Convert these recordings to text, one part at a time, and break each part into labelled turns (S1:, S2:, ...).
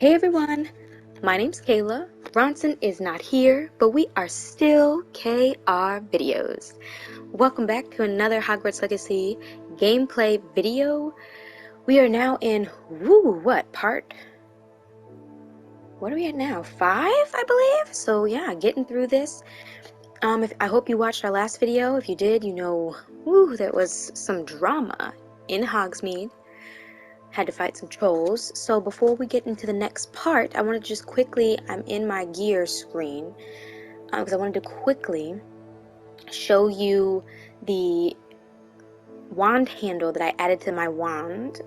S1: Hey everyone, my name's Kayla. Bronson is not here, but we are still KR Videos. Welcome back to another Hogwarts Legacy gameplay video. We are now in, what are we at now? 5, I believe? So yeah, getting through this. I hope you watched our last video. If you did, you know, there was some drama in Hogsmeade. Had to fight some trolls. So before we get into the next part, I want to just quickly, I'm in my gear screen, because I wanted to quickly show you the wand handle that I added to my wand.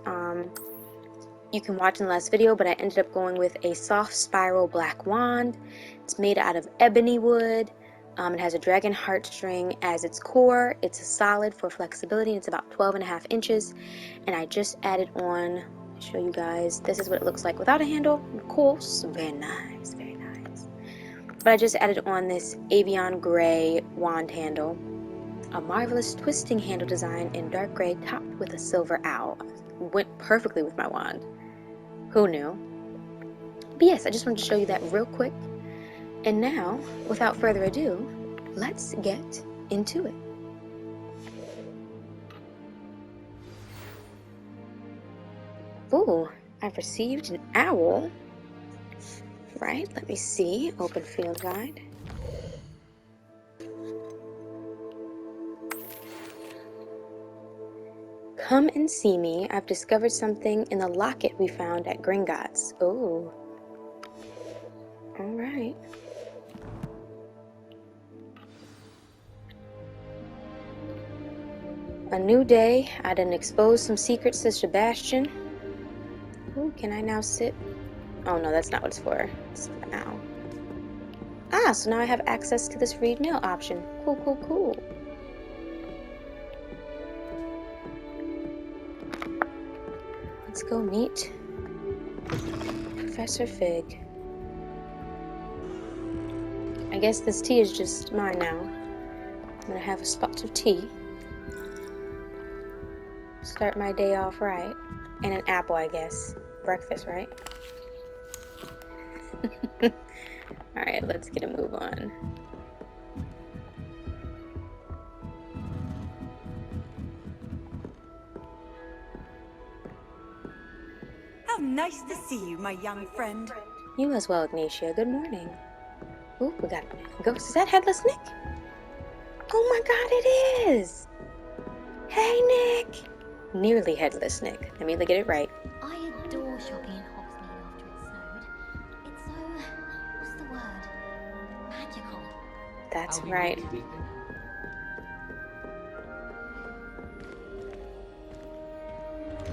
S1: You can watch in the last video, but I ended up going with a soft spiral black wand. It's made out of ebony wood. It has a dragon heartstring as its core. It's a solid for flexibility, and it's about 12.5 inches. And I just added on, show you guys, this is what it looks like without a handle. Of course, very nice, very nice. But I just added on this avian gray wand handle, a marvelous twisting handle design in dark gray topped with a silver owl. Went perfectly with my wand. Who knew? But yes, I just wanted to show you that real quick. And now, without further ado, let's get into it. Ooh, I've received an owl. Right, let me see. Open field guide. Come and see me. I've discovered something in the locket we found at Gringotts. Ooh. Alright. A new day. I done exposed some secrets to Sebastian. Ooh, can I now sit? Oh no, that's not what it's for. It's for now. Ah, so now I have access to this read mail option. Cool, cool, cool. Let's go meet Professor Fig. I guess this tea is just mine now. I'm gonna have a spot of tea. Start my day off right. And an apple, I guess. Breakfast, right? Alright, let's get a move on.
S2: How nice to see you, my young friend.
S1: You as well, Ignatia. Good morning. Ooh, we got Ghost. Is that Headless Nick? Oh my god, it is! Hey, Nick! Nearly Headless Nick. Let me get it right.
S3: I adore shopping in Hogsmeade after it snowed. It's so, what's the word? Magical.
S1: That's right.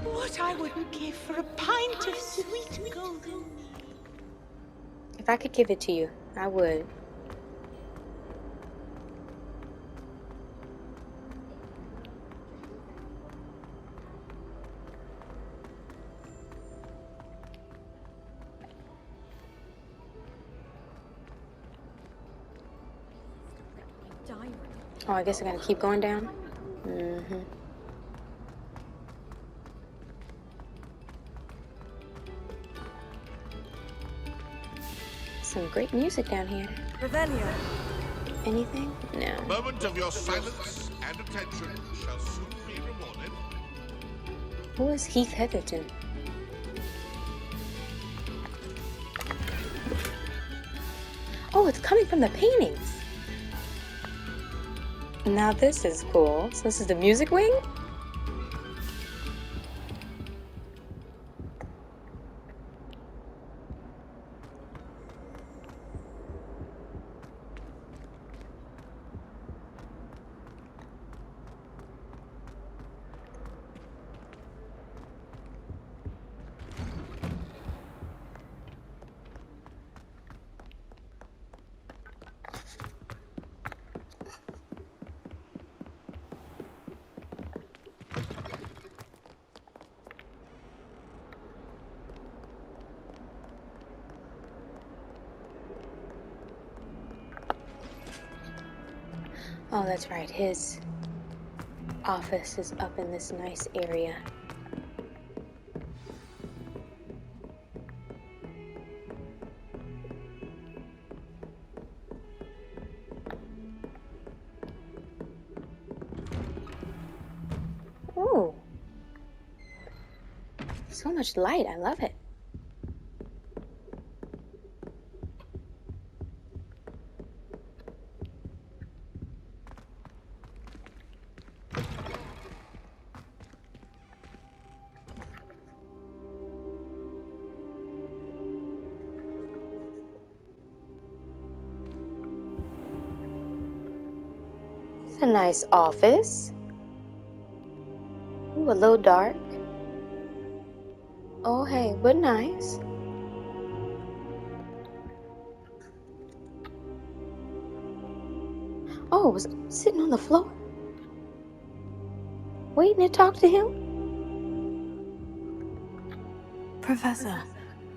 S2: What I wouldn't give for a pint of sweet golden.
S1: If I could give it to you, I would. Oh, I guess I gotta keep going down? Mm-hmm. Some great music down here.
S2: Revelio.
S1: Anything? No.
S4: A moment of your silence and attention shall soon be rewarded.
S1: Who is Heath Heatherton? Oh, it's coming from the paintings. Now this is cool. So this is the music wing? Oh, that's right. His office is up in this nice area. so much light. I love it. It's a nice office. Ooh, a little dark. Oh, hey, but nice. Oh, was sitting on the floor, waiting to talk to him.
S5: Professor,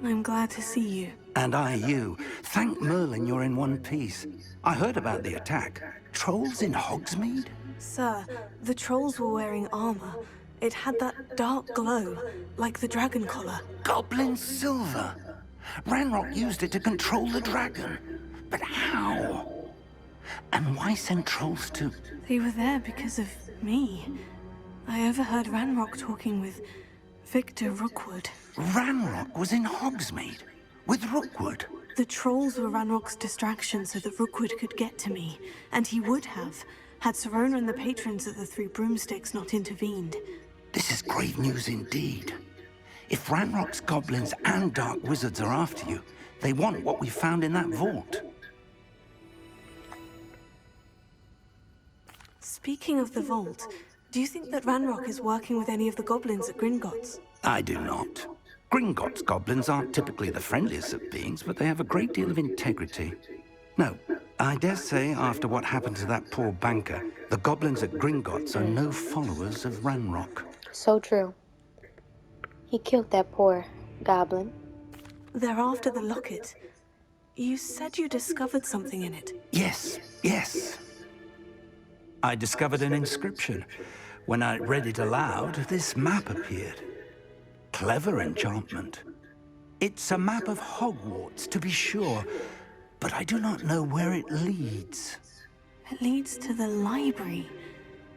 S5: I'm glad to see you.
S6: And I you. Thank Merlin you're in one piece. I heard about the attack. Trolls in Hogsmeade?
S5: Sir, the trolls were wearing armor. It had that dark glow, like the dragon collar.
S6: Goblin silver. Ranrock used it to control the dragon. But how? And why send trolls to...
S5: They were there because of me. I overheard Ranrock talking with Victor Rookwood.
S6: Ranrock was in Hogsmeade? With Rookwood?
S5: The trolls were Ranrock's distraction so that Rookwood could get to me, and he would have, had Serona and the patrons of the Three Broomsticks not intervened.
S6: This is grave news indeed. If Ranrock's goblins and dark wizards are after you, they want what we found in that vault.
S5: Speaking of the vault, do you think that Ranrock is working with any of the goblins at Gringotts?
S6: I do not. Gringotts goblins aren't typically the friendliest of beings, but they have a great deal of integrity. No, I dare say after what happened to that poor banker, the goblins at Gringotts are no followers of Ranrock.
S1: So true. He killed that poor goblin.
S5: They're after the locket. You said you discovered something in it.
S6: Yes, yes. I discovered an inscription. When I read it aloud, this map appeared. Clever enchantment. It's a map of Hogwarts, to be sure, but I do not know where it leads.
S5: It leads to the library.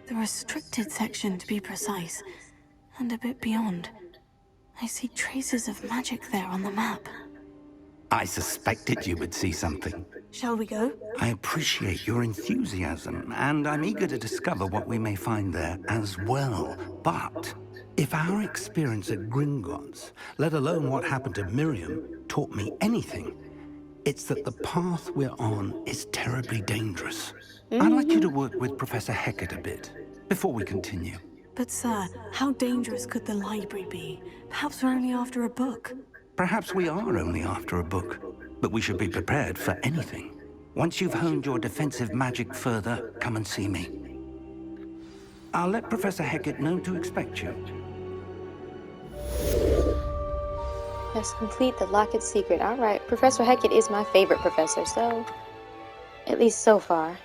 S5: The restricted section, to be precise. And a bit beyond. I see traces of magic there on the map.
S6: I suspected you would see something.
S5: Shall we go?
S6: I appreciate your enthusiasm, and I'm eager to discover what we may find there as well. But if our experience at Gringotts, let alone what happened to Miriam, taught me anything, it's that the path we're on is terribly dangerous. I'd like you to work with Professor Hecat a bit, before we continue.
S5: But sir, how dangerous could the library be? Perhaps we're only after a book.
S6: Perhaps we are only after a book, but we should be prepared for anything. Once you've honed your defensive magic further, come and see me. I'll let Professor Hecat know to expect you.
S1: Let's complete the Locket secret. Alright, Professor Hecat is my favorite professor, so... at least so far.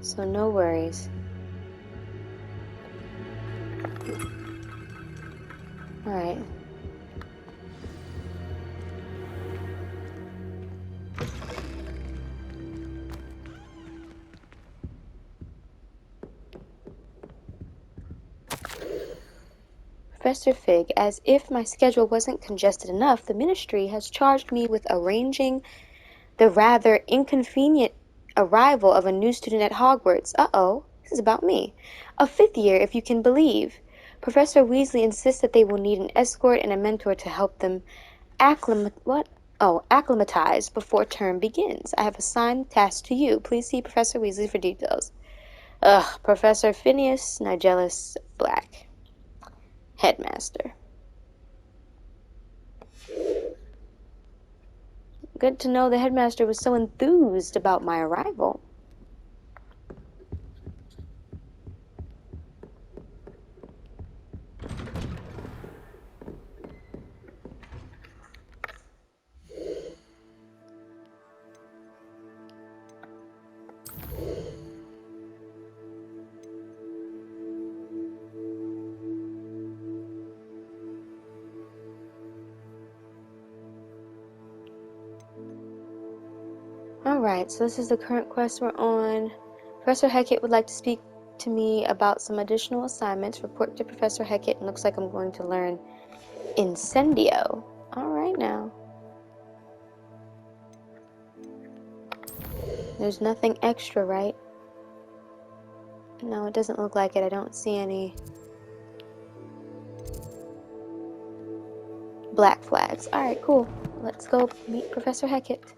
S1: So no worries. Alright. Professor Fig, as if my schedule wasn't congested enough, the Ministry has charged me with arranging the rather inconvenient arrival of a new student at Hogwarts. Uh-oh, this is about me. A fifth year, if you can believe. Professor Weasley insists that they will need an escort and a mentor to help them acclimatize before term begins. I have assigned the task to you. Please see Professor Weasley for details. Ugh, Professor Phineas Nigellus Black. Headmaster. Good to know the headmaster was so enthused about my arrival. Alright, so this is the current quest we're on. Professor Hecat would like to speak to me about some additional assignments. Report to Professor Hecat. And looks like I'm going to learn Incendio. Alright now. There's nothing extra, right? No, it doesn't look like it. I don't see any black flags. Alright, cool. Let's go meet Professor Hecat.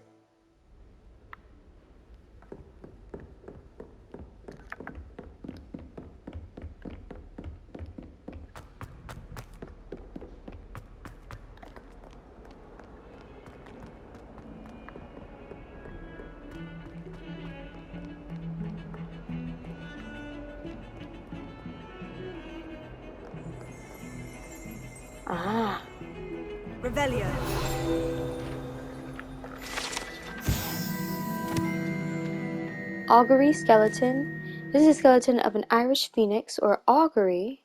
S1: Ah.
S2: Revelio.
S1: Augury skeleton. This is a skeleton of an Irish phoenix, or augury,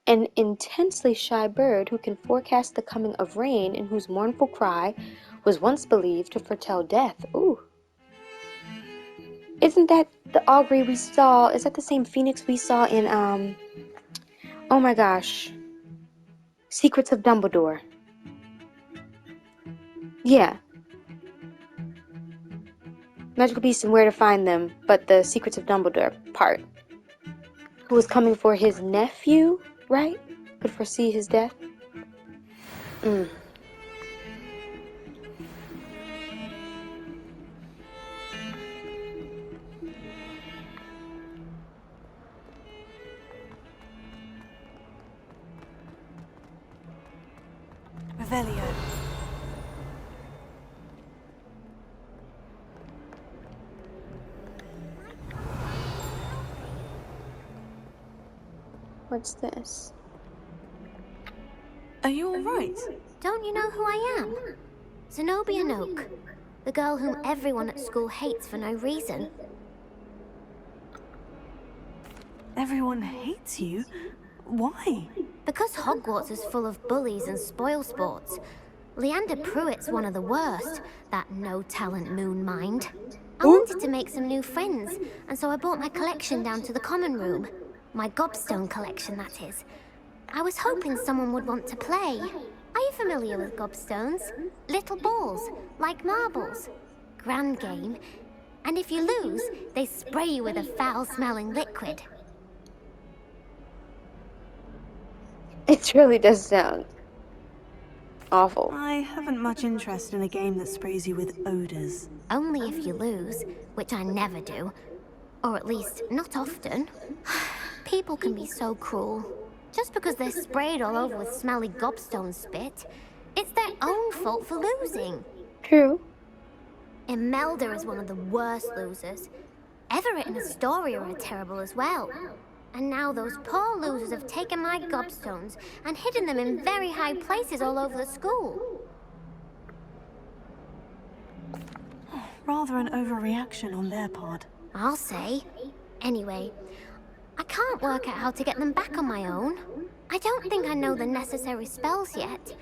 S1: an intensely shy bird who can forecast the coming of rain and whose mournful cry was once believed to foretell death. Ooh. Isn't that the augury we saw? Is that the same phoenix we saw in, oh my gosh. Secrets of Dumbledore. Yeah. Magical Beasts and Where to Find Them, but the Secrets of Dumbledore part. Who was coming for his nephew, right? Could foresee his death.
S2: Revelio.
S1: What's this?
S2: Are you alright?
S3: Don't you know who I am? Zenobia Noke, the girl whom everyone at school hates for no reason.
S2: Everyone hates you? Why?
S3: Because Hogwarts is full of bullies and spoilsports. Leander Pruitt's one of the worst, that no-talent moon mind. I wanted to make some new friends, and so I brought my collection down to the common room. My Gobstone collection, that is. I was hoping someone would want to play. Are you familiar with Gobstones? Little balls, like marbles. Grand game. And if you lose, they spray you with a foul-smelling liquid.
S1: It really does sound awful.
S2: I haven't much interest in a game that sprays you with odors.
S3: Only if you lose, which I never do. Or at least, not often. People can be so cruel. Just because they're sprayed all over with smelly Gobstone spit, it's their own fault for losing.
S1: True.
S3: Imelda is one of the worst losers. Everett and Astoria are terrible as well. And now those poor losers have taken my Gobstones and hidden them in very high places all over the school.
S2: Rather an overreaction on their part.
S3: I'll say. Anyway, I can't work out how to get them back on my own. I don't think I know the necessary spells yet.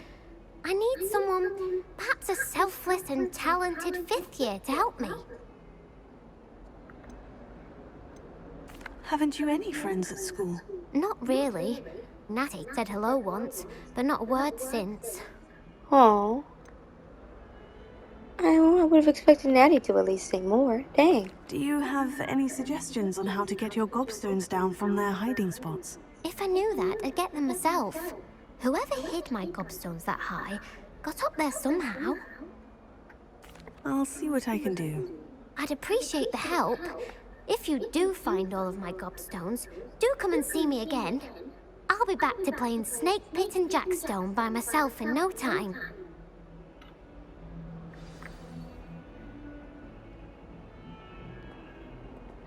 S3: I need someone, perhaps a selfless and talented fifth year to help me.
S2: Haven't you any friends at school?
S3: Not really. Natty said hello once, but not a word since.
S1: Oh. I would have expected Natty to at least say more. Dang.
S2: Do you have any suggestions on how to get your Gobstones down from their hiding spots?
S3: If I knew that, I'd get them myself. Whoever hid my Gobstones that high got up there somehow.
S2: I'll see what I can do.
S3: I'd appreciate the help. If you do find all of my Gobstones, do come and see me again. I'll be back to playing Snake Pit and Jackstone by myself in no time.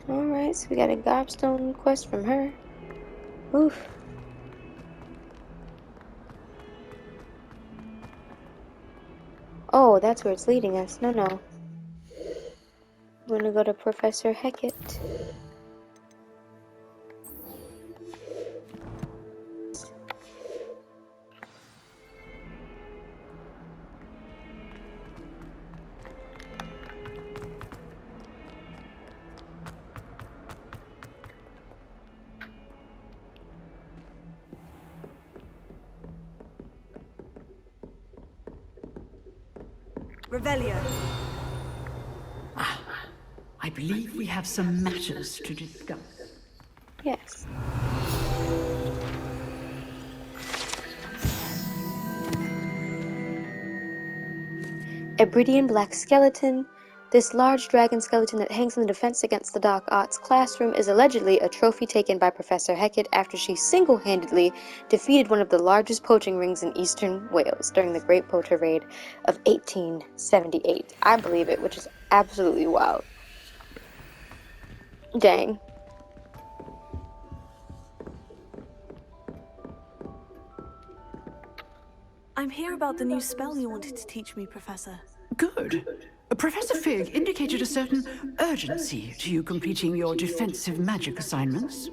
S1: Alright, so we got a Gobstone quest from her. Oof. Oh, that's where it's leading us. No. We're gonna go to Professor Hecat.
S2: Revelio.
S7: I believe we have some matters to discuss.
S1: Yes. A Bridian black skeleton. This large dragon skeleton that hangs in the Defense Against the Dark Arts classroom is allegedly a trophy taken by Professor Hecat after she single-handedly defeated one of the largest poaching rings in eastern Wales during the Great Poacher Raid of 1878. I believe it, which is absolutely wild. Dang.
S2: I'm here about the new spell you wanted to teach me, Professor.
S7: Good. Professor Fig indicated a certain urgency to you completing your defensive magic assignments.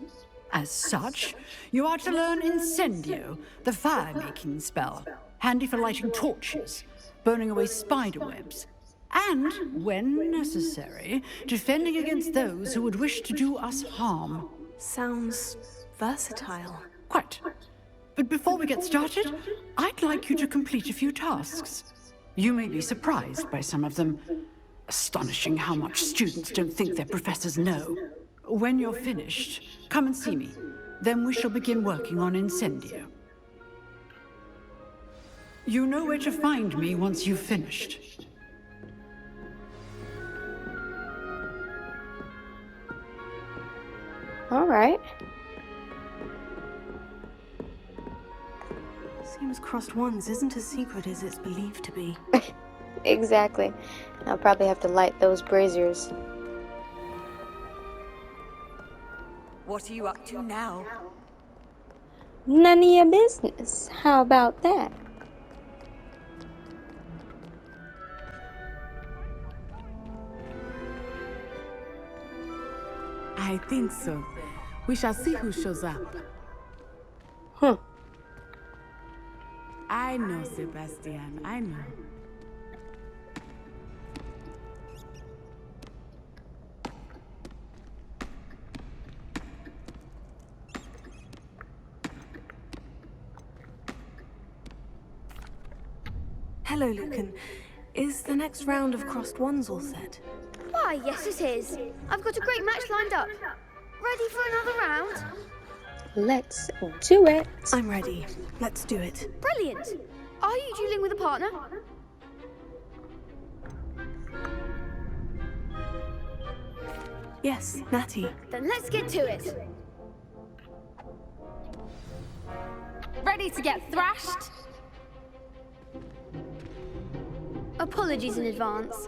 S7: As such, you are to learn Incendio, the fire-making spell, handy for lighting torches, burning away spider webs, and, when necessary, defending against those who would wish to do us harm.
S2: Sounds versatile.
S7: Quite. But before we get started, I'd like you to complete a few tasks. You may be surprised by some of them. Astonishing how much students don't think their professors know. When you're finished, come and see me. Then we shall begin working on Incendio. You know where to find me once you've finished.
S1: All right.
S2: Seems crossed wands isn't as secret as it's believed to be.
S1: Exactly. I'll probably have to light those braziers.
S2: What are you up to now?
S1: None of your business. How about that?
S8: I think so. We shall see who shows up.
S1: Huh.
S8: I know, Sebastian, I know.
S2: Hello, Lucan. Is the next round of crossed wands all set?
S9: Why, yes it is. I've got a great match lined up. Ready for another round?
S1: Let's do it.
S2: I'm ready. Let's do it.
S9: Brilliant. Are you dueling with a partner?
S2: Yes, Natty.
S9: Then let's get to it.
S10: Ready to get thrashed?
S9: Apologies in advance.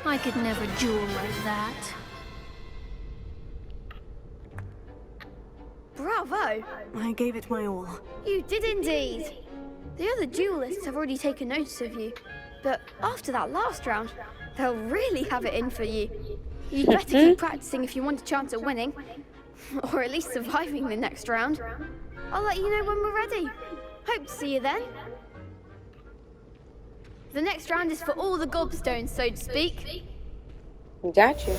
S3: I could never duel like that.
S9: Bravo!
S2: I gave it my all.
S9: You did indeed. The other duelists have already taken notice of you, but after that last round, they'll really have it in for you. You'd better keep practicing if you want a chance at winning, or at least surviving the next round. I'll let you know when we're ready. Hope to see you then. The next round is for all the Gobstones, so to speak.
S1: Got you.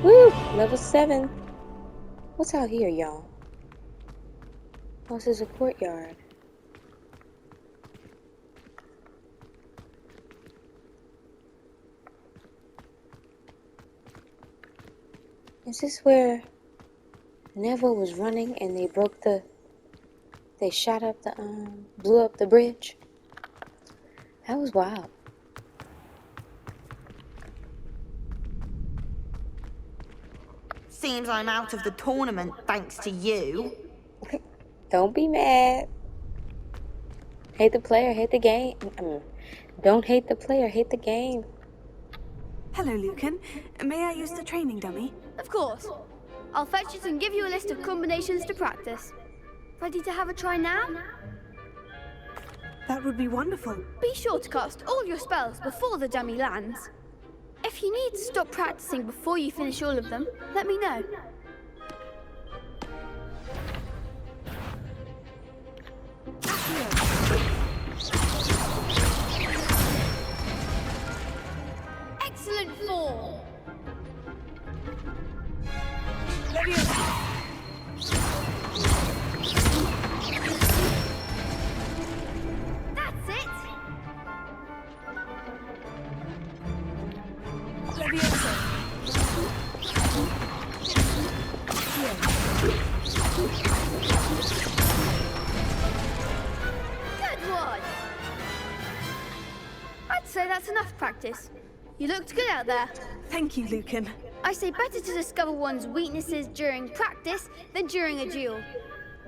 S1: Woo! Level 7. What's out here, y'all? Oh, this is a courtyard. Is this where Neville was running and they shot up the, blew up the bridge? That was wild.
S11: Seems I'm out of the tournament thanks to you.
S1: Don't be mad. Hate the player, hate the game. Don't hate the player, hate the game.
S2: Hello, Lucan. May I use the training dummy?
S9: Of course. I'll fetch it and give you a list of combinations to practice. Ready to have a try now?
S2: That would be wonderful.
S9: Be sure to cast all your spells before the dummy lands. If you need to stop practicing before you finish all of them, let me know. Excellent form! That's it! Good one! I'd say that's enough practice. You looked good out there.
S2: Thank you, Lucan.
S9: I say better to discover one's weaknesses during practice than during a duel.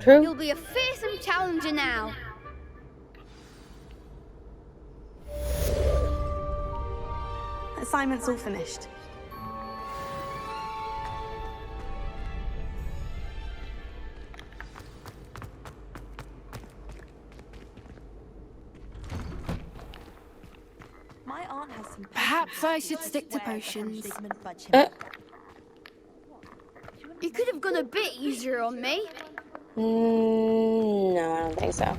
S1: True.
S9: You'll be a fearsome challenger now.
S2: Assignment's all finished.
S5: My aunt has some.
S10: Perhaps I should stick to potions.
S9: You could have gone a bit easier on me.
S1: No, I don't think so.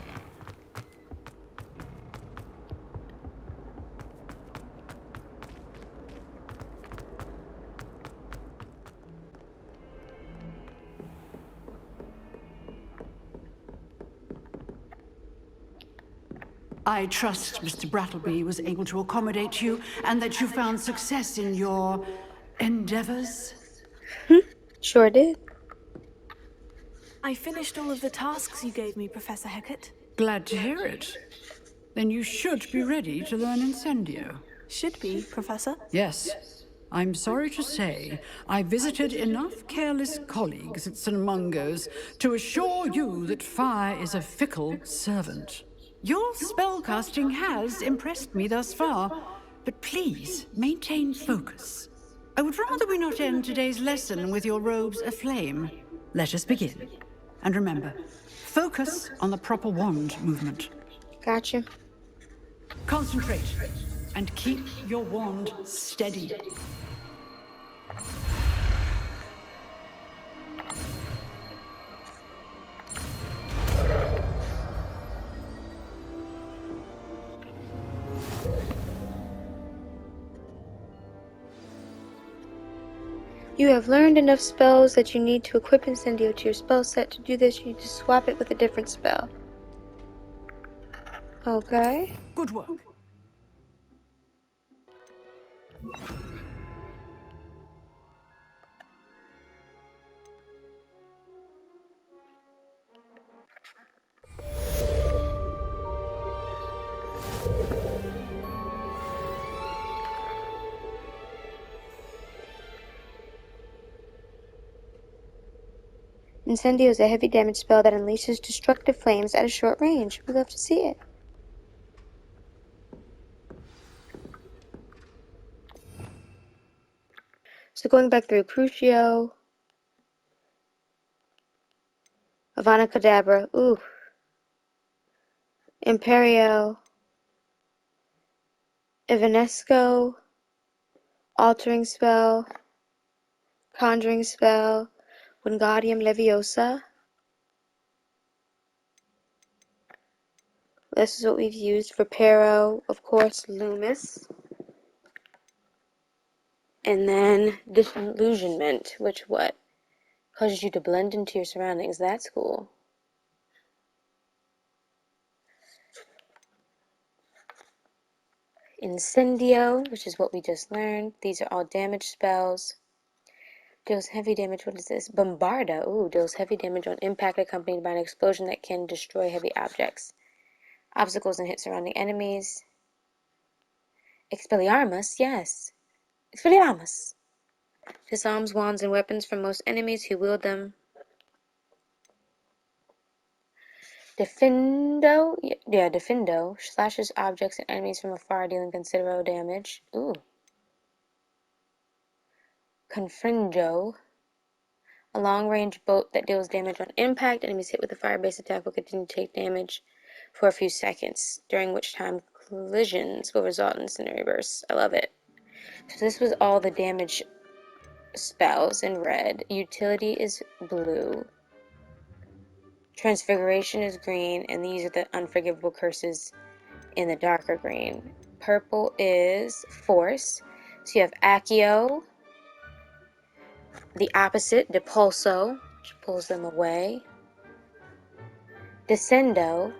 S7: I trust Mr. Brattleby was able to accommodate you and that you found success in your endeavors.
S1: Sure did.
S2: I finished all of the tasks you gave me, Professor Hecat.
S7: Glad to hear it. Then you should be ready to learn Incendio.
S2: Should be, Professor.
S7: Yes. I'm sorry to say, I visited enough careless colleagues at St. Mungo's to assure you that fire is a fickle servant. Your spellcasting has impressed me thus far, but please maintain focus. I would rather we not end today's lesson with your robes aflame. Let us begin. And remember, focus on the proper wand movement.
S1: Gotcha.
S7: Concentrate and keep your wand steady.
S1: You have learned enough spells that you need to equip Incendio to your spell set. To do this, you need to swap it with a different spell. Okay.
S7: Good work.
S1: Incendio is a heavy damage spell that unleashes destructive flames at a short range. We'd love to see it. So going back through Crucio, Avada Kedavra, ooh, Imperio, Evanesco, Altering Spell, Conjuring Spell, Wingardium Leviosa, This is what we've used for Pero, of course, Loomis. And then Disillusionment, which what? Causes you to blend into your surroundings. That's cool. Incendio, which is what we just learned. These are all damage spells. Deals heavy damage. What is this? Bombarda. Ooh, deals heavy damage on impact accompanied by an explosion that can destroy heavy objects. Obstacles and hit surrounding enemies. Expelliarmus, yes. Expelliarmus. Disarms wands and weapons from most enemies who wield them. Defendo, yeah, Defendo. Slashes objects and enemies from afar, dealing considerable damage. Ooh. Confringo. A long-range bolt that deals damage on impact. Enemies hit with a fire-based attack will continue to take damage for a few seconds, during which time collisions will result in incendiary bursts. I love it. So this was all the damage spells in red. Utility is blue. Transfiguration is green, and these are the unforgivable curses in the darker green. Purple is force. So you have Accio, the opposite, Depulso, which pulls them away. Descendo,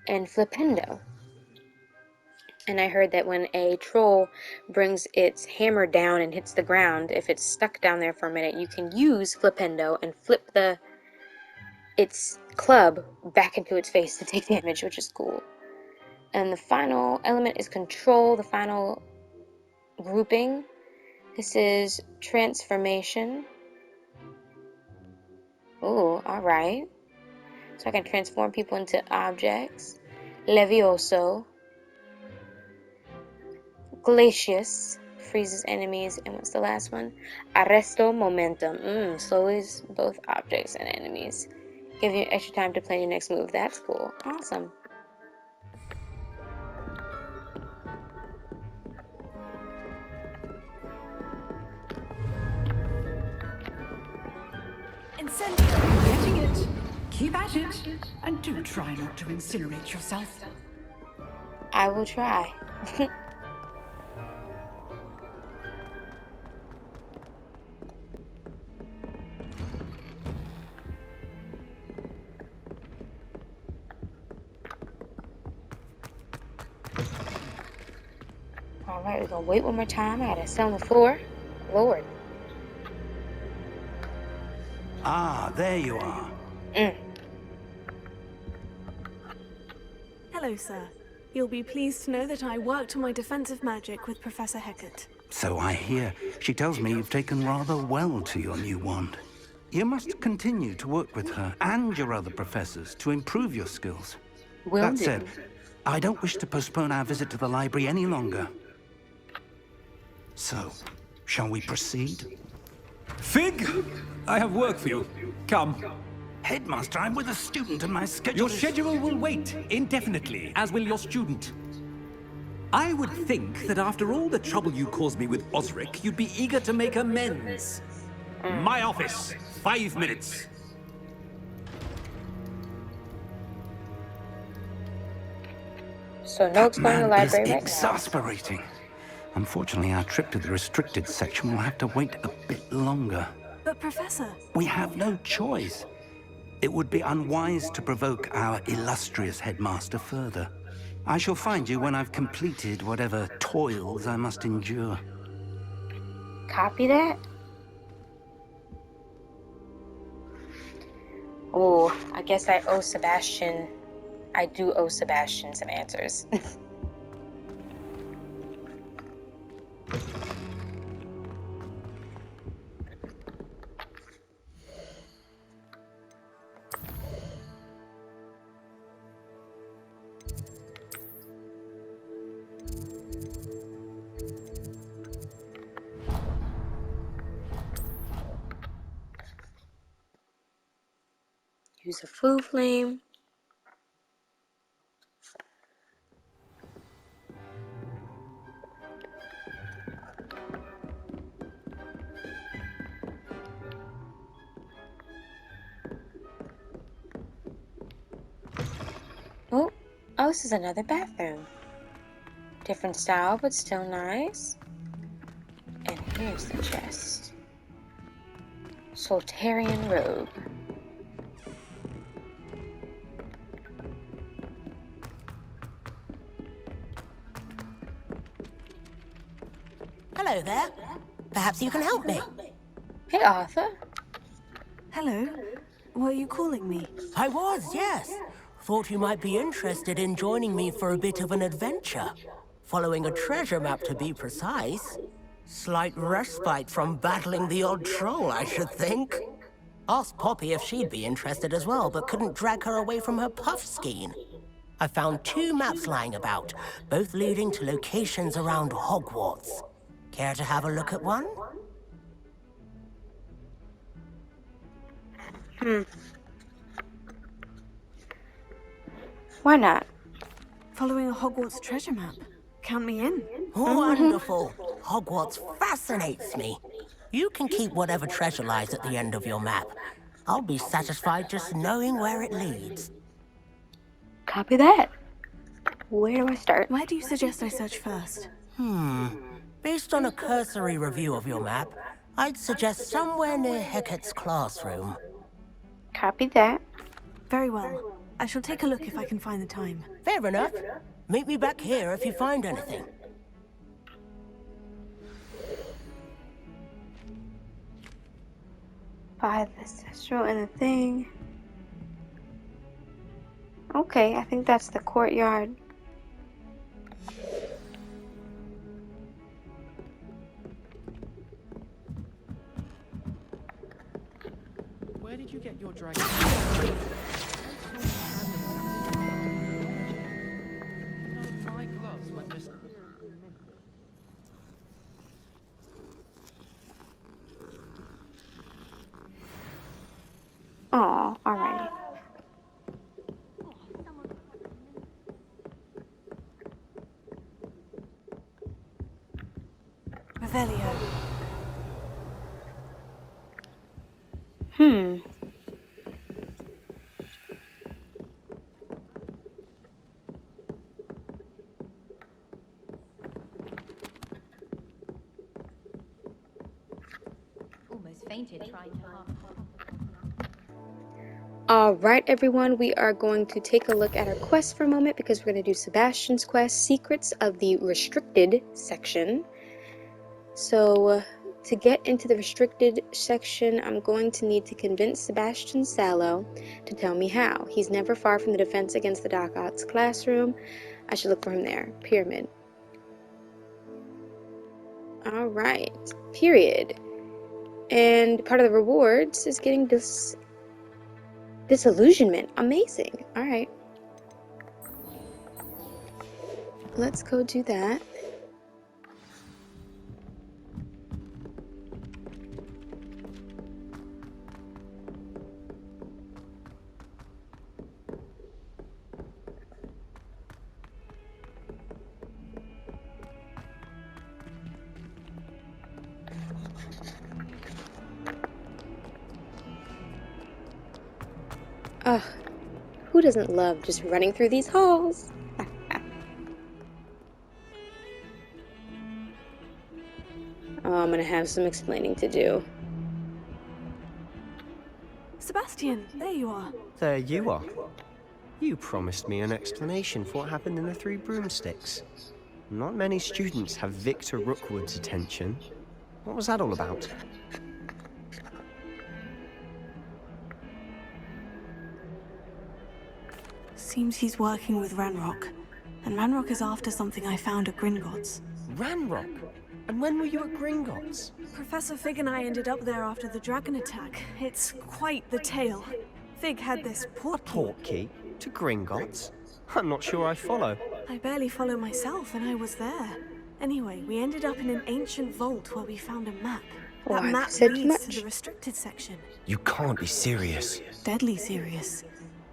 S1: and Flipendo. And I heard that when a troll brings its hammer down and hits the ground, if it's stuck down there for a minute, you can use Flipendo and flip its club back into its face to take damage, which is cool. And the final element is control, the final grouping. This is transformation. Ooh, alright. So I can transform people into objects. Levioso. Glacius freezes enemies, and what's the last one? Arresto momentum. Slows both objects and enemies. Give you extra time to plan your next move. That's cool. Awesome.
S7: Getting it. Keep at it. And do try not to incinerate yourself.
S1: I will try. Alright, we're gonna wait one more time. I gotta sit on the floor. Lord.
S6: Ah, there you are.
S2: Hello, sir. You'll be pleased to know that I worked on my defensive magic with Professor Hecat.
S6: So I hear. She tells me you've taken rather well to your new wand. You must continue to work with her and your other professors to improve your skills. That said, I don't wish to postpone our visit to the library any longer. So, shall we proceed?
S12: Fig! I have work for you. Come.
S6: Headmaster, I'm with a student and my schedule
S12: Your schedule will wait indefinitely, as will your student. I would think that after all the trouble you caused me with Osric, you'd be eager to make amends. My office, 5 minutes.
S1: So no exploring the library right now.
S6: Exasperating. Unfortunately, our trip to the restricted section will have to wait a bit longer.
S2: But, Professor...
S6: We have no choice. It would be unwise to provoke our illustrious headmaster further. I shall find you when I've completed whatever toils I must endure.
S1: Copy that? Oh, I guess I owe Sebastian... I do owe Sebastian some answers. Use a flu flame. this is another bathroom. Different style, but still nice. And here's the chest. Soltarian robe.
S13: Hello there. Perhaps you can help me.
S1: Hey, Arthur.
S2: Hello. Were you calling me?
S13: I was, yes. Thought you might be interested in joining me for a bit of an adventure. Following a treasure map, to be precise. Slight respite from battling the odd troll, I should think. Asked Poppy if she'd be interested as well, but couldn't drag her away from her puff skein. I found 2 maps lying about, both leading to locations around Hogwarts. Care to have a look at one?
S1: Why not?
S2: Following a Hogwarts treasure map. Count me in.
S13: Wonderful. Hogwarts fascinates me. You can keep whatever treasure lies at the end of your map. I'll be satisfied just knowing where it leads.
S1: Copy that. Where do I start?
S2: Where do you suggest I search first?
S13: Based on a cursory review of your map, I'd suggest somewhere near Hecat's classroom.
S1: Copy that.
S2: Very well. I shall take a look if I can find the time.
S13: Fair enough. Meet me back here if you find anything.
S1: By the ancestral and the thing. Okay, I think that's the courtyard.
S14: Where did you get your dragon? My gloves were just...
S1: Oh, alrighty.
S2: Revelio.
S15: Almost fainted trying to half.
S1: Alright everyone, we are going to take a look at our quest for a moment because we're going to do Sebastian's quest, Secrets of the Restricted section. So, to get into the restricted section, I'm going to need to convince Sebastian Sallow to tell me how. He's never far from the defense against the Dark Arts classroom. I should look for him there. Pyramid. Alright. Period. And part of the rewards is getting disillusionment. Amazing. Alright. Let's go do that. Ugh, who doesn't love just running through these halls? Oh, I'm gonna have some explaining to do.
S2: Sebastian, there you are.
S16: There you are. You promised me an explanation for what happened in the 3 broomsticks. Not many students have Victor Rookwood's attention. What was that all about?
S2: Seems he's working with Ranrock. And Ranrock is after something I found at Gringotts.
S16: Ranrock? And when were you at Gringotts?
S2: Professor Fig and I ended up there after the dragon attack. It's quite the tale. Fig had this
S16: portkey to Gringotts? I'm not sure I follow.
S2: I barely follow myself, and I was there. Anyway, we ended up in an ancient vault where we found a map. That map leads to the restricted section.
S16: You can't be serious.
S2: Deadly serious.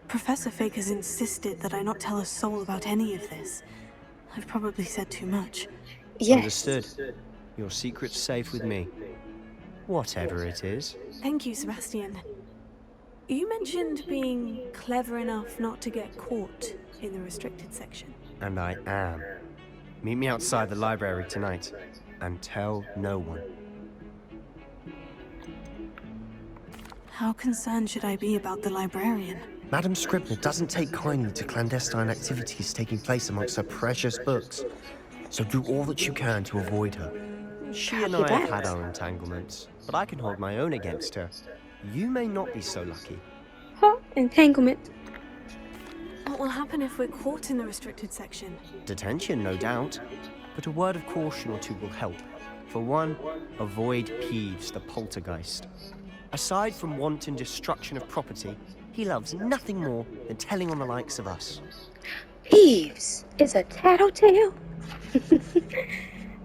S2: Professor Fig has insisted that I not tell a soul about any of this. I've probably said too much.
S1: Yes.
S16: Understood. Your secret's safe with me. Whatever it is.
S2: Thank you, Sebastian. You mentioned being clever enough not to get caught in the restricted section.
S16: And I am. Meet me outside the library tonight, and tell no one.
S5: How concerned should I be about the librarian?
S16: Madam Scribner doesn't take kindly to clandestine activities taking place amongst her precious books. So do all that you can to avoid her. She and I have had our entanglements, but I can hold my own against her. You may not be so lucky.
S1: Huh? Entanglement.
S2: What will happen if we're caught in the restricted section?
S16: Detention, no doubt. But a word of caution or two will help. For one, avoid Peeves, the poltergeist. Aside from wanton destruction of property, he loves nothing more than telling on the likes of us.
S1: Peeves is a tattletale.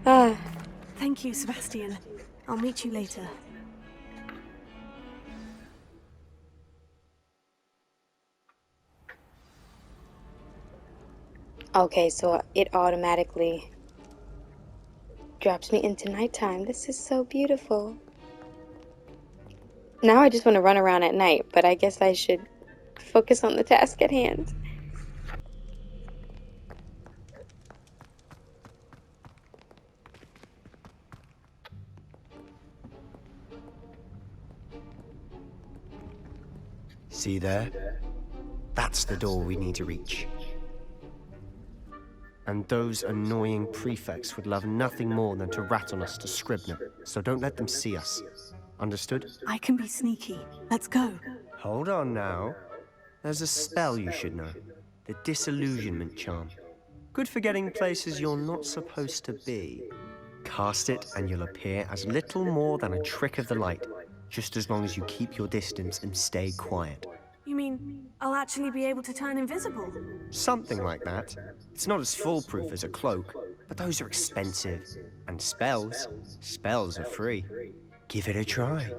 S2: Thank you, Sebastian. I'll meet you later.
S1: Okay, so it automatically drops me into nighttime. This is so beautiful. Now I just want to run around at night, but I guess I should focus on the task at hand.
S16: See there? That's the door we need to reach. And those annoying prefects would love nothing more than to rat on us to Scribner, so don't let them see us. Understood?
S5: I can be sneaky. Let's go.
S16: Hold on now. There's a spell you should know. The Disillusionment Charm. Good for getting places you're not supposed to be. Cast it and you'll appear as little more than a trick of the light, just as long as you keep your distance and stay quiet.
S2: You mean I'll actually be able to turn invisible?
S16: Something like that. It's not as foolproof as a cloak, but those are expensive. And spells are free. Give it a try.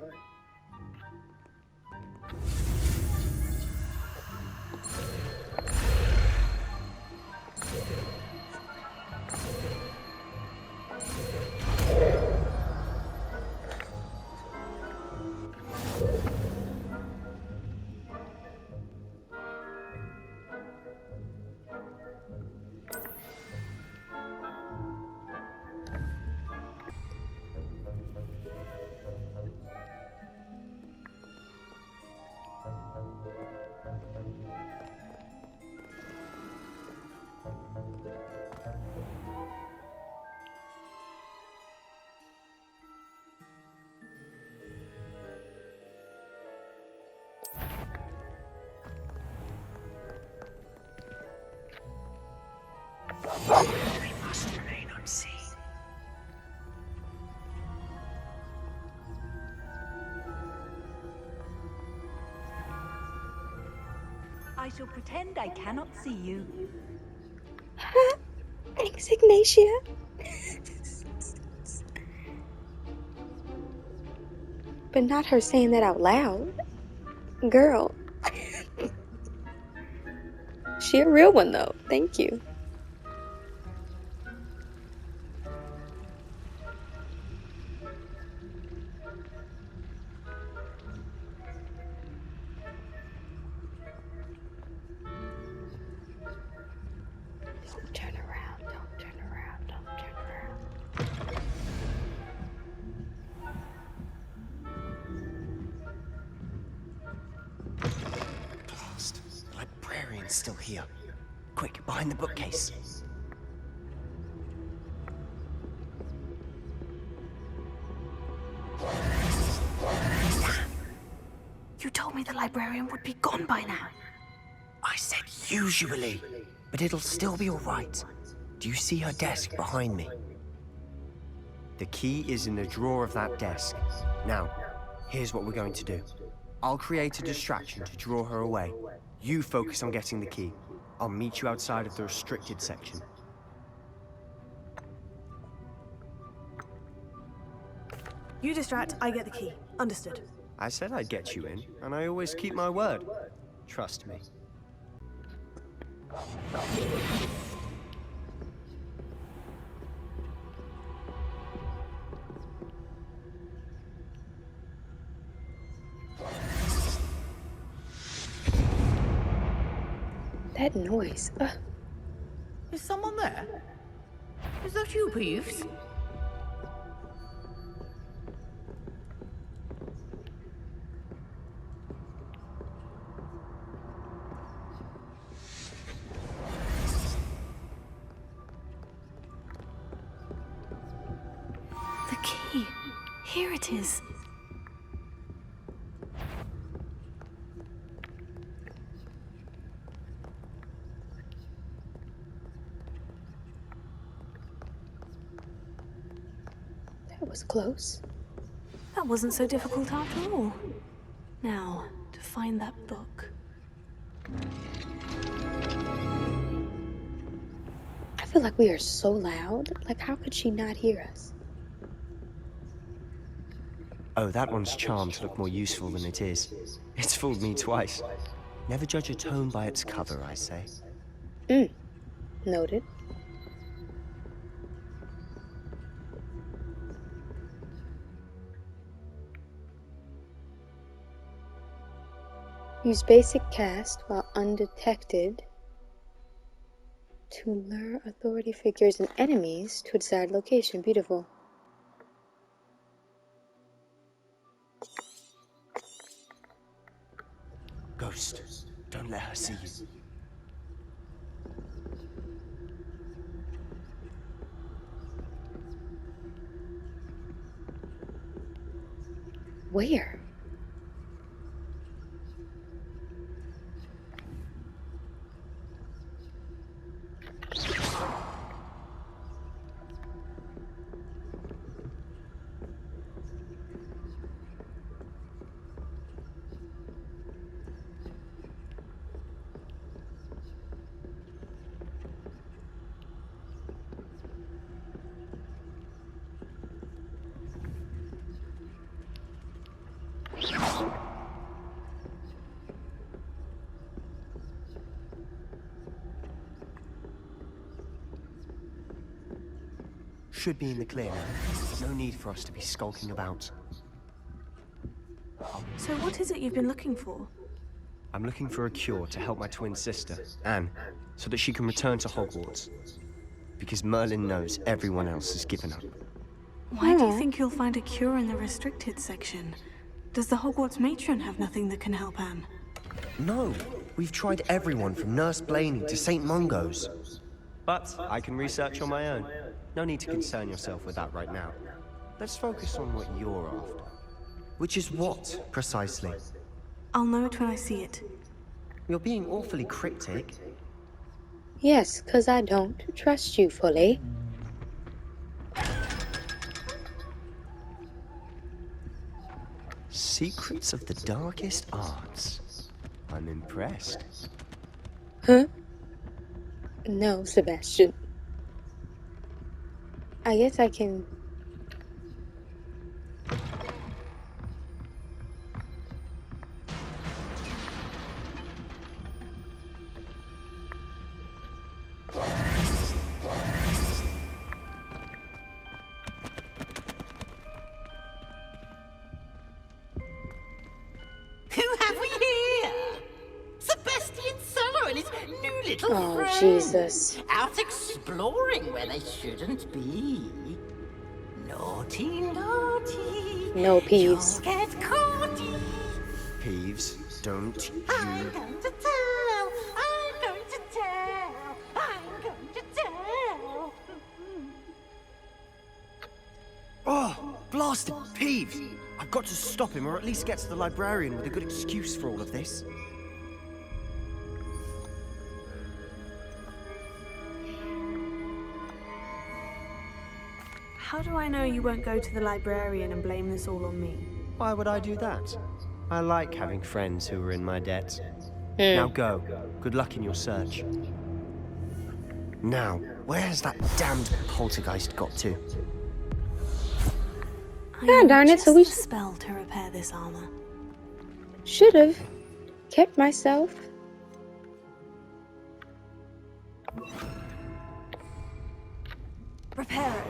S17: We must remain unseen.
S15: I shall pretend I cannot see you.
S1: Thanks, Ignatia. But not her saying that out loud. Girl. She a real one though. Thank you. Don't turn around, don't turn around, don't turn around.
S16: Blast. The librarian's still here. Quick, behind the bookcase.
S5: You told me the librarian would be gone by now.
S16: I said usually, but it'll still be all right. Do you see her desk behind me? The key is in the drawer of that desk. Now, here's what we're going to do. I'll create a distraction to draw her away. You focus on getting the key. I'll meet you outside of the restricted section.
S2: You distract, I get the key. Understood.
S16: I said I'd get you in, and I always keep my word. Trust me.
S1: That noise.
S17: Is someone there? Is that you, Peeves?
S5: The key. Here it is.
S1: That was close.
S5: That wasn't so difficult after all. Now, to find that book.
S1: I feel like we are so loud. Like, how could she not hear us?
S16: Oh, that one's charmed to look more useful than it is. It's fooled me twice. Never judge a tome by its cover, I say.
S1: Noted. Use basic cast while undetected to lure authority figures and enemies to a desired location. Beautiful.
S16: Ghost, don't let her see you.
S1: Where?
S16: Should be in the clear now. No need for us to be skulking about.
S5: So what is it you've been looking for?
S16: I'm looking for a cure to help my twin sister, Anne, so that she can return to Hogwarts. Because Merlin knows everyone else has given up.
S5: Why do you think you'll find a cure in the restricted section? Does the Hogwarts matron have nothing that can help Anne?
S16: No, we've tried everyone from Nurse Blaney to St. Mungo's. But I can research on my own. No need to concern yourself with that right now. Let's focus on what you're after. Which is what, precisely?
S5: I'll know it when I see it.
S16: You're being awfully cryptic.
S1: Yes, 'cause I don't trust you fully.
S16: Secrets of the darkest arts. I'm impressed.
S1: Huh? No, Sebastian. I guess I can...
S17: Who have we here? Sebastian Solo and his new little friend.
S1: Jesus.
S17: Out exploring where they shouldn't be. Naughty, naughty.
S1: No, Peeves.
S17: You'll get caughty.
S16: Peeves, don't you...
S17: I'm going to tell. I'm going to tell. I'm going to tell.
S16: Oh, blasted Peeves! I've got to stop him, or at least get to the librarian with a good excuse for all of this.
S5: How do I know you won't go to the librarian and blame this all on me?
S16: Why would I do that? I like having friends who are in my debt. Now go. Good luck in your search. Now, where has that damned poltergeist got to?
S1: Ah, darn it, so we...
S5: a spell to repair this armor.
S1: Should have kept myself.
S2: Reparo.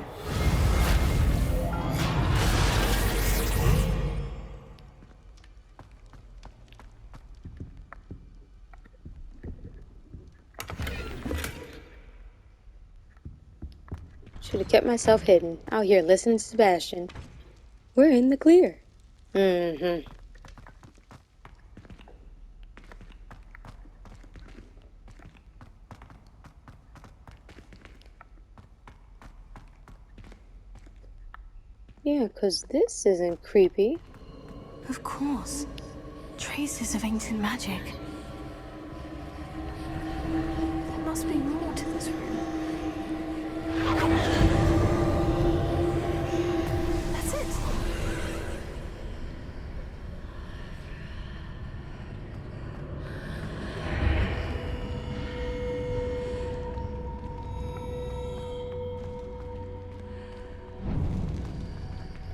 S1: Should have kept myself hidden. Out here listening to Sebastian. We're in the clear. Mm-hmm. Yeah, 'cause this isn't creepy.
S5: Of course. Traces of ancient magic. There must be more to this room. That's it.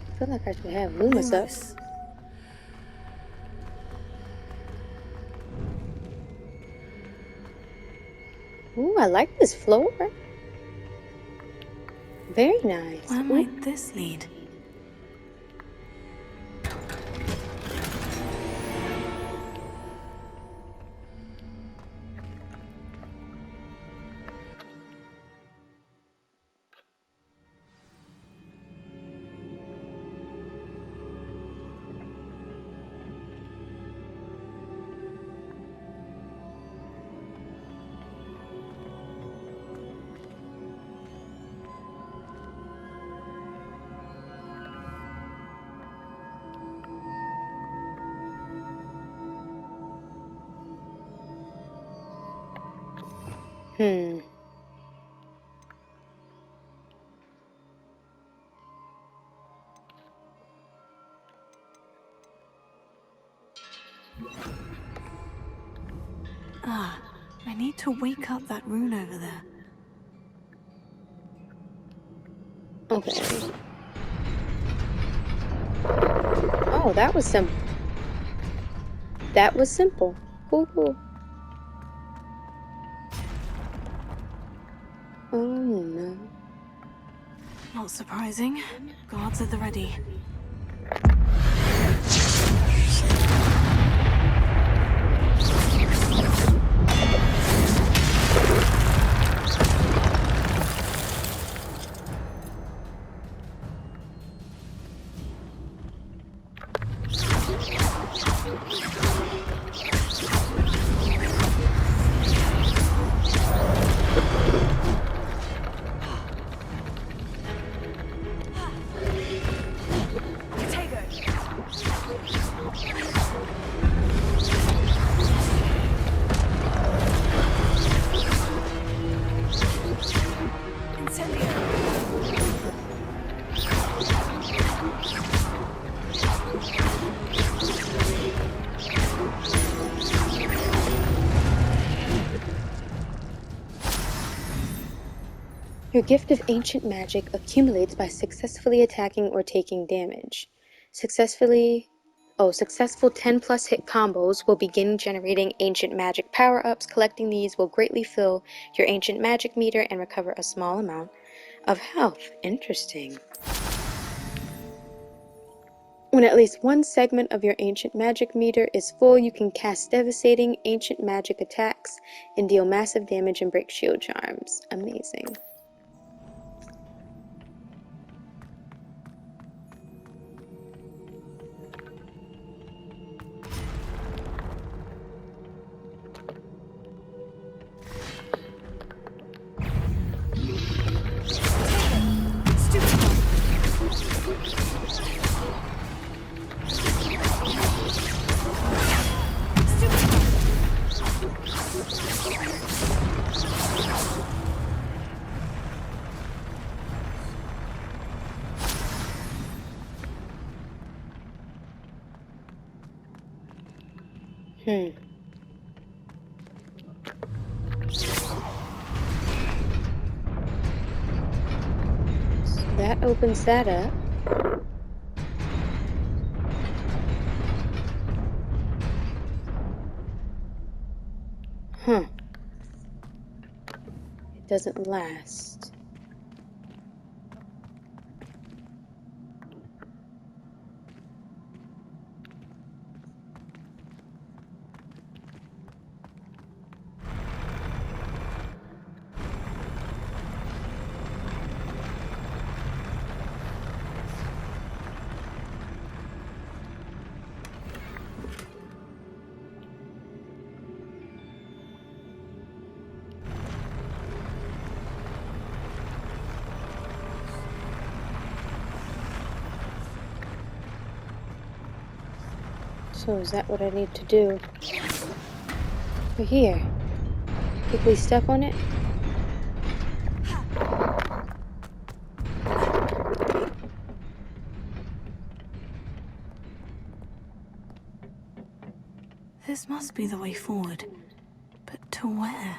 S1: I feel like I should have Lumos up. Ooh, I like this floor. Very nice.
S5: Where might this lead? I need to wake up that rune over there.
S1: Okay. Oh, that was simple. That was simple. Cool, cool. Oh no.
S5: Not surprising. Guards at the ready.
S1: Your gift of ancient magic accumulates by successfully attacking or taking damage. Successful 10+ hit combos will begin generating ancient magic power-ups. Collecting these will greatly fill your ancient magic meter and recover a small amount of health. Interesting. When at least one segment of your ancient magic meter is full, you can cast devastating ancient magic attacks and deal massive damage and break shield charms. Amazing. That opens that up. Huh. It doesn't last. So is that what I need to do? We're here. Quickly step on it.
S5: This must be the way forward. But to where?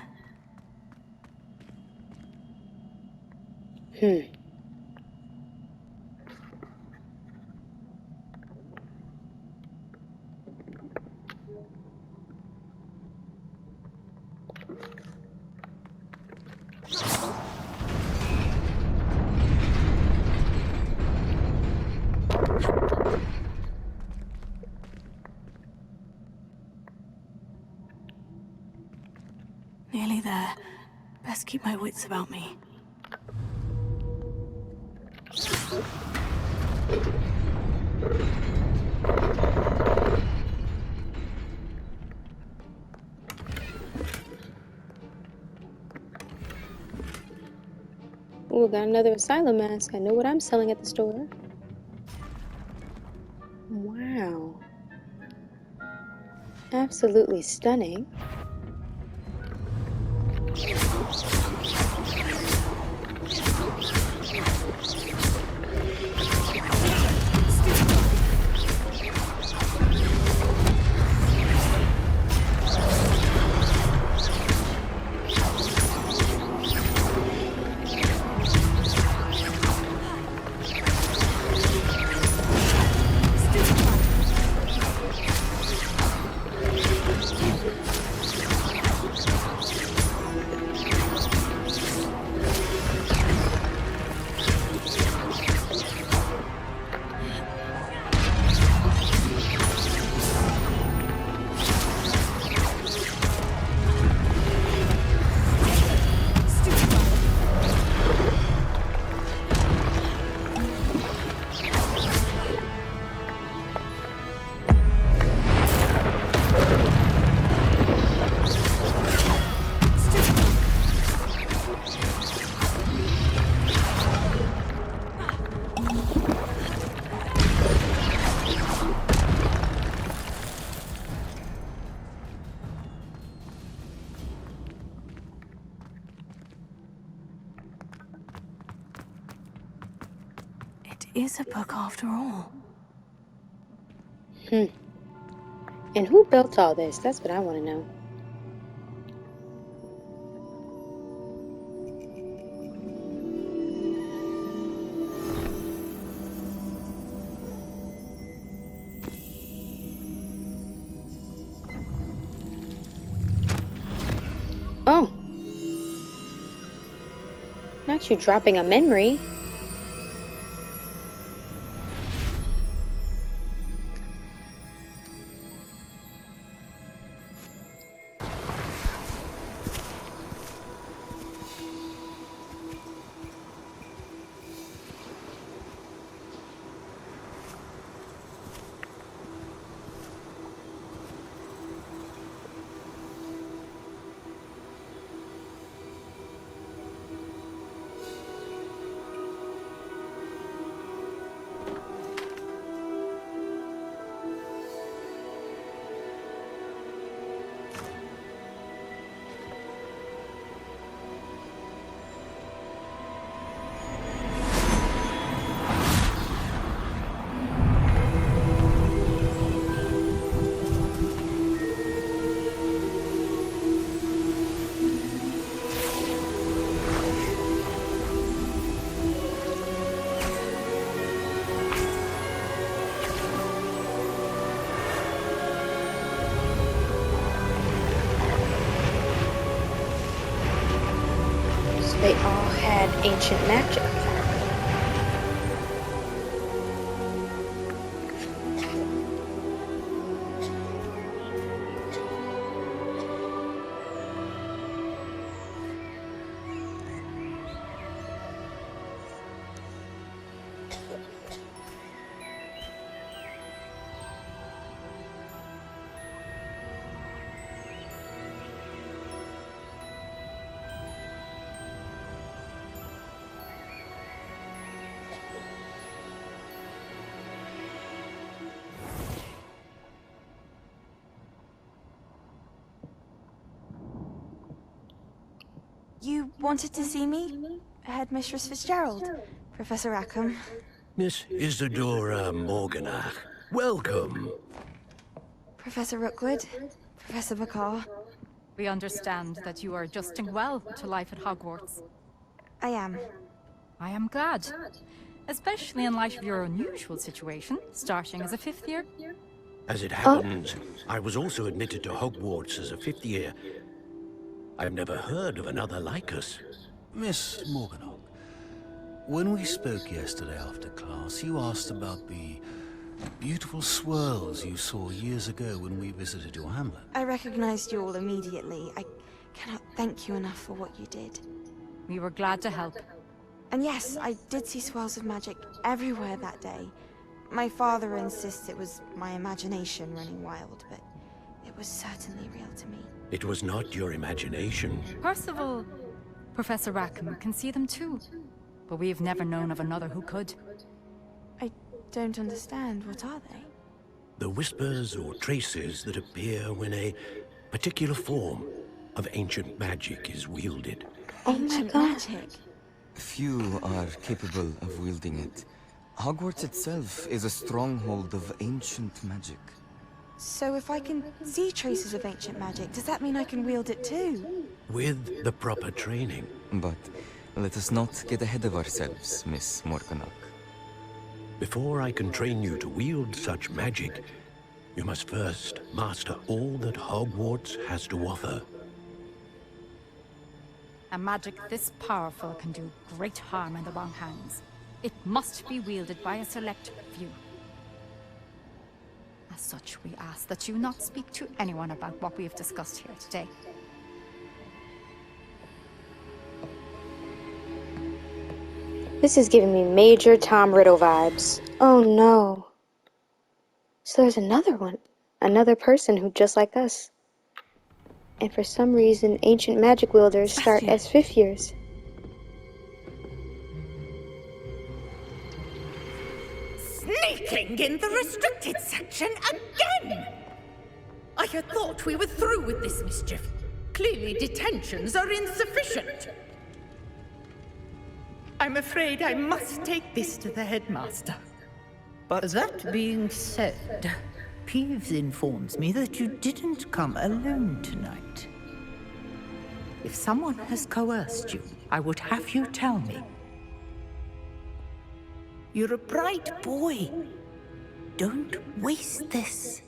S5: Nearly there. Best keep my wits about me.
S1: Ooh, got another asylum mask. I know what I'm selling at the store. Wow. Absolutely stunning. Is a book after all. And who built all this? That's what I want to know. Oh. Not you dropping a memory. They all had ancient magic.
S18: You wanted to see me? Headmistress Fitzgerald? Professor Rackham?
S19: Miss Isadora Morganach, welcome.
S18: Professor Rookwood? Professor Bakar?
S15: We understand that you are adjusting well to life at Hogwarts.
S18: I am.
S15: I am glad. Especially in light of your unusual situation, starting as a 5th year.
S19: As it happens, I was also admitted to Hogwarts as a 5th year. I've never heard of another like us.
S20: Miss Morganach, when we spoke yesterday after class, you asked about the beautiful swirls you saw years ago when we visited your hamlet.
S18: I recognized you all immediately. I cannot thank you enough for what you did.
S15: We were glad to help.
S18: And yes, I did see swirls of magic everywhere that day. My father insists it was my imagination running wild, but it was certainly real to me.
S19: It was not your imagination.
S15: Percival, Professor Rackham can see them too. But we've never known of another who could.
S18: I don't understand. What are they?
S19: The whispers or traces that appear when a particular form of ancient magic is wielded.
S18: Ancient magic?
S21: Few are capable of wielding it. Hogwarts itself is a stronghold of ancient magic.
S18: So if I can see traces of ancient magic, does that mean I can wield it too?
S19: With the proper training.
S21: But let us not get ahead of ourselves, Miss Morganach.
S19: Before I can train you to wield such magic, you must first master all that Hogwarts has to offer.
S15: A magic this powerful can do great harm in the wrong hands. It must be wielded by a select few. As such, we ask that you not speak to anyone about what we have discussed here today.
S1: This is giving me major Tom Riddle vibes. Oh no. So there's another one. Another person who just like us. And for some reason, ancient magic wielders start as 5th years.
S17: Sneaking in the restricted section again! I had thought we were through with this mischief. Clearly detentions are insufficient. I'm afraid I must take this to the headmaster.
S22: But that being said, Peeves informs me that you didn't come alone tonight. If someone has coerced you, I would have you tell me. You're a bright boy. Don't waste this.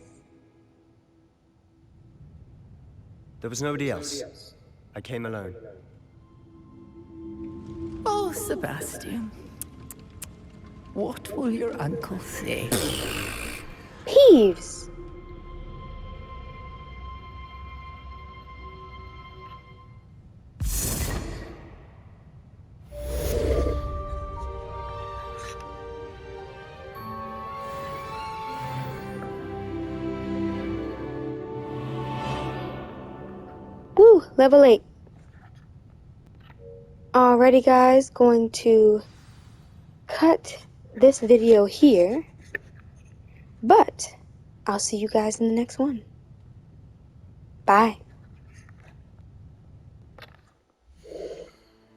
S16: There was nobody else. I came alone.
S22: Oh, Sebastian. What will your uncle say?
S1: Peeves! Woo! Level 8. Alrighty guys, going to cut this video here, but I'll see you guys in the next one. Bye.